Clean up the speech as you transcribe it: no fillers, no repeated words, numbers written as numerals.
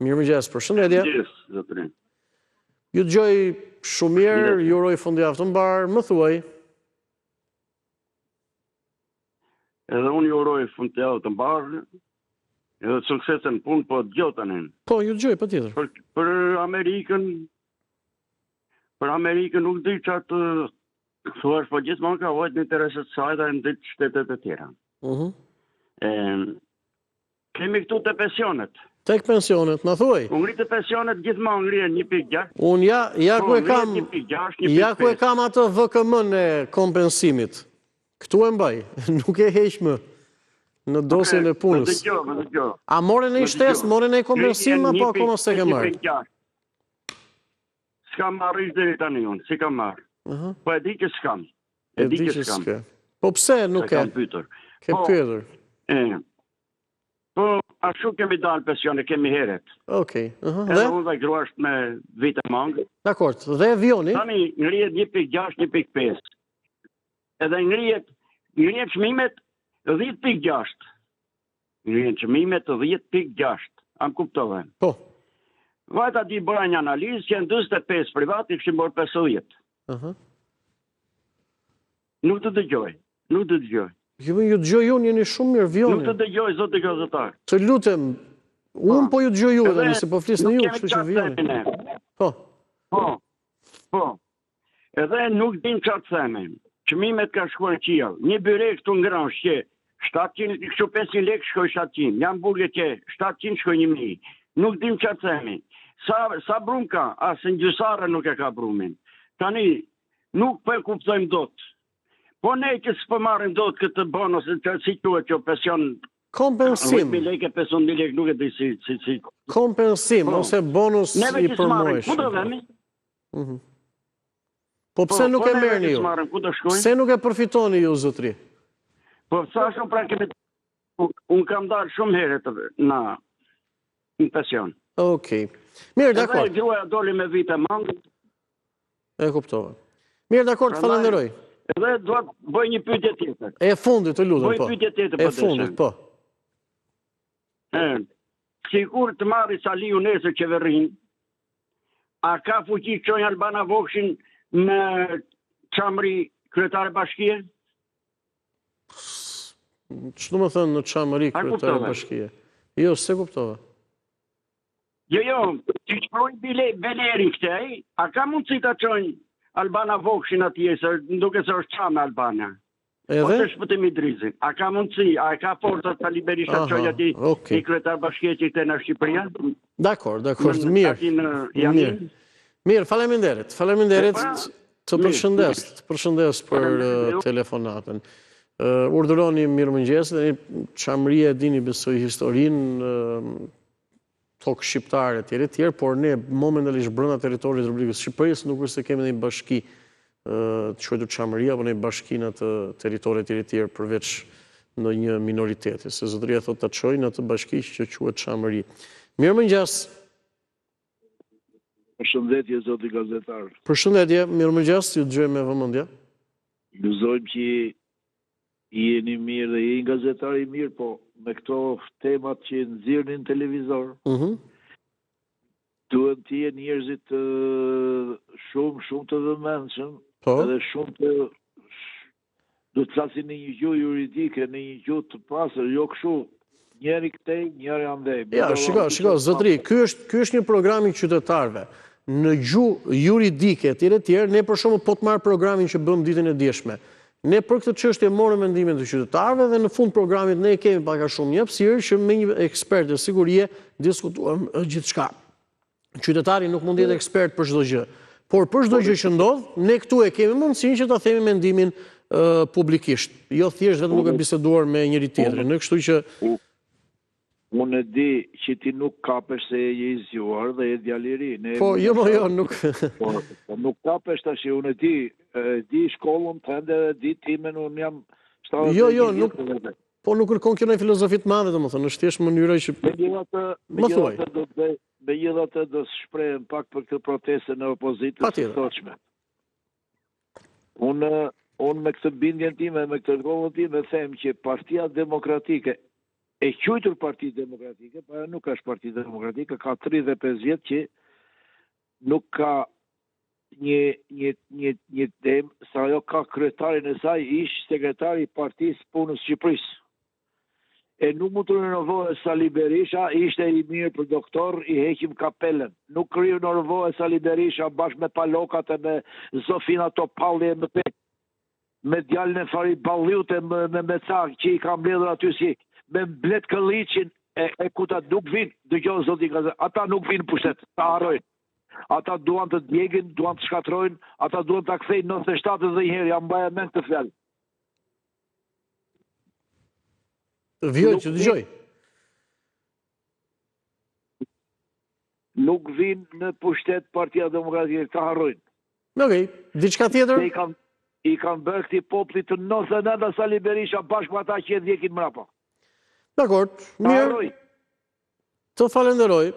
Mirëmëngjes, përshëndetje. Mirëmëngjes, zotërin. Ju dëgjoj shumë mirë, ju uroj fundjavë të mbar, më thuaj. Edhe unë ju uroj fundjavë të mbar, edhe suksese në punë, po dëgjoj tani. Po, ju dëgjoj patjetër. Për Amerikën nuk di çfarë të thuash, po gjithmonë ka vojt në intereset të saj dhe në ditë shtetet e tjera. Kemi këtu të pensionet. Tek pensionet, na thuaj. Unë ngritë pensionet gjithmonë ngrihen 1.6. Unë ja ku e kam atë VKM-n e kompensimit. Këtu e mbaj, nuk e heq më në dosjen e punës. A more në shtesë, more në kompensim apo akoma s'e ke marrë? S'kam marrë ish deri tani unë, si kam marrë. Po e di që s'kam. E di që s'kam. Po pse nuk e? Ke pyetur. Po, ashtu kemi dalë pensione, kemi heret. Okej. Edhe unë dhe gruasht me vite mangë. Dakor, dhe avioni? Tani ngrihet 1.6, 1.5. Edhe ngrihet çmimet 10.6. Ngrihet çmimet 10.6. Am kuptove? Po. Vajta di bëra një analizë që në 25 privati këshim bërë 50. Nuk të dëgjoj. Ju dëgjoj unë, jeni shumë mirë vjoni. Nuk të dëgjoj, zotë të gazetar. Të lutem, unë po ju dëgjoj ju edhe nëse po flisni ju, kështu që vjoni. Po. Edhe nuk din çfarë të themi. Çmimet ka shkuar në qiell. Një byre këtu ngran shqe 700, kështu 500 lekë shkoj 700. Një hamburger që 700 shkoj 1000. Nuk dim çfarë të themi. Sa brum ka, asë në gjysare nuk e ka brumin. Tani, nuk për kuptojmë dot. Po ne që s'po marrim dot këtë bonus, si quhet që pension... Kompensim. 8.000 lekë, 500.000 lekë, nuk e di si... Kompensim, ose bonus i përmojsh. Ku do vemi? Po pse nuk e merrni ju? Pse nuk e përfitoni ju, zotri? Po sa shumë pra kemi... Unë kam dalë shumë herët në pension. Okej. Mirë, dakor. Edhe gruaja doli me vite mangë. E kuptova. Mirë, dakor, të falenderoj. Edhe do të bëj një pyetje tjetër. E fundit, të lutem, po. Bëj pyetje tjetër, e fundit, po. Sigur të marri Saliu nesër qeverin, a ka fuqi të çojë Albana Vokshin në çamri kryetare bashkie? Ç'do më thënë në çamri kryetare bashkie? Jo, s'e kuptova. Jo, që shproj Beleri këtej, a ka mundësi të çojnë Albana Vokshin atje, duke se është çamë Albana. Edhe? Ose shpëtim i Drizin. A ka mundësi, a ka forcat të Berisha të çojë atje i kryetar bashkie që këtej në Shqipëria? Dakor, mirë. Mirë, faleminderit. Faleminderit, të përshëndes për telefonatën. Urdhëroni mirëmëngjes, dhe një çamëria e dini besoj historinë, tokë shqiptare tjerë, por ne momentalisht brenda territorit të Republikës Shqipërisë nuk është se kemi një bashki të quajtur çamëria apo një bashki në të territorit tjerë përveç në një minoriteti, se zotëria thotë ta çojë në atë bashki që quhet çamëri. Mirëmëngjes. Përshëndetje zoti gazetar. Përshëndetje, mirëmëngjes, ju dëgjoj me vëmendje. Gëzojmë që jeni mirë dhe jeni gazetar i mirë, po me këto temat që nxirrni në televizor, duhet të jenë njerëzit shumë të vëmendshëm, edhe shumë të do të flasin në një gjuhë juridike, në një gjuhë të pastër, jo kështu njëri këtej, njëri andej. Ja, shiko, zotëri, ky është një program i qytetarëve. Në gjuhë juridike etj, ne për shembull po të marr programin që bëm ditën e dieshme. Ne për këtë çështje morëm mendimin të qytetarëve dhe në fund programit ne kemi pak a shumë një hapësirë që me një ekspert të sigurie diskutuam gjithçka. Qytetari nuk mund të jetë ekspert për çdo gjë, por për çdo gjë që ndodh, ne këtu e kemi mundësinë që ta themi mendimin publikisht, jo thjesht vetëm duke biseduar me njëri tjetrin. Kështu që unë e di që ti nuk kapesh se je i zgjuar dhe je djalë i ri. Po, jo, nuk. Po nuk kapesh tash, unë e di shkollën tënde, di timen, unë jam 70. Jo, nuk. Po nuk kërkon kjo në filozofi të madhe, domethënë, është thjesht mënyra që me gjithatë do të shprehem pak për këtë proteste në opozitën së sotshme. Unë me këtë bindjen time, me këtë rregullën time them që Partia Demokratike e quajtur Parti Demokratike, para nuk është Parti Demokratike, ka 35 vjet që nuk ka një temë, sa ajo ka kryetarin e saj, ish sekretari i Partisë Punës Shqipërisë. E nuk mund të rinovohet Sali Berisha, ishte i mirë për doktor, i heqim kapelen. Nuk rinovohet Sali Berisha bashkë me palokat e me Zofina Topalli e me pek. Me djalën e Fari Balliut e me cak që i ka mbledhur aty si me Blet Këlliçin e kuta nuk vinë, dëgjoj zoti Gaza, ata nuk vinë pushtet, ta harrojnë. Ata duan të djegin, duan të shkatrojnë, ata duan ta kthejnë 97 dhe një herë, jam mbaja mend këtë fjalë. Vjoj që dëgjoj. Nuk vinë në pushtet Partia Demokratike, ta harrojnë. Okej, diçka tjetër? I kanë bërë këti poplit të 99 Sali Berisha bashkë me ata që e djekin mrapa. Dakor, mirë. Të falenderoj.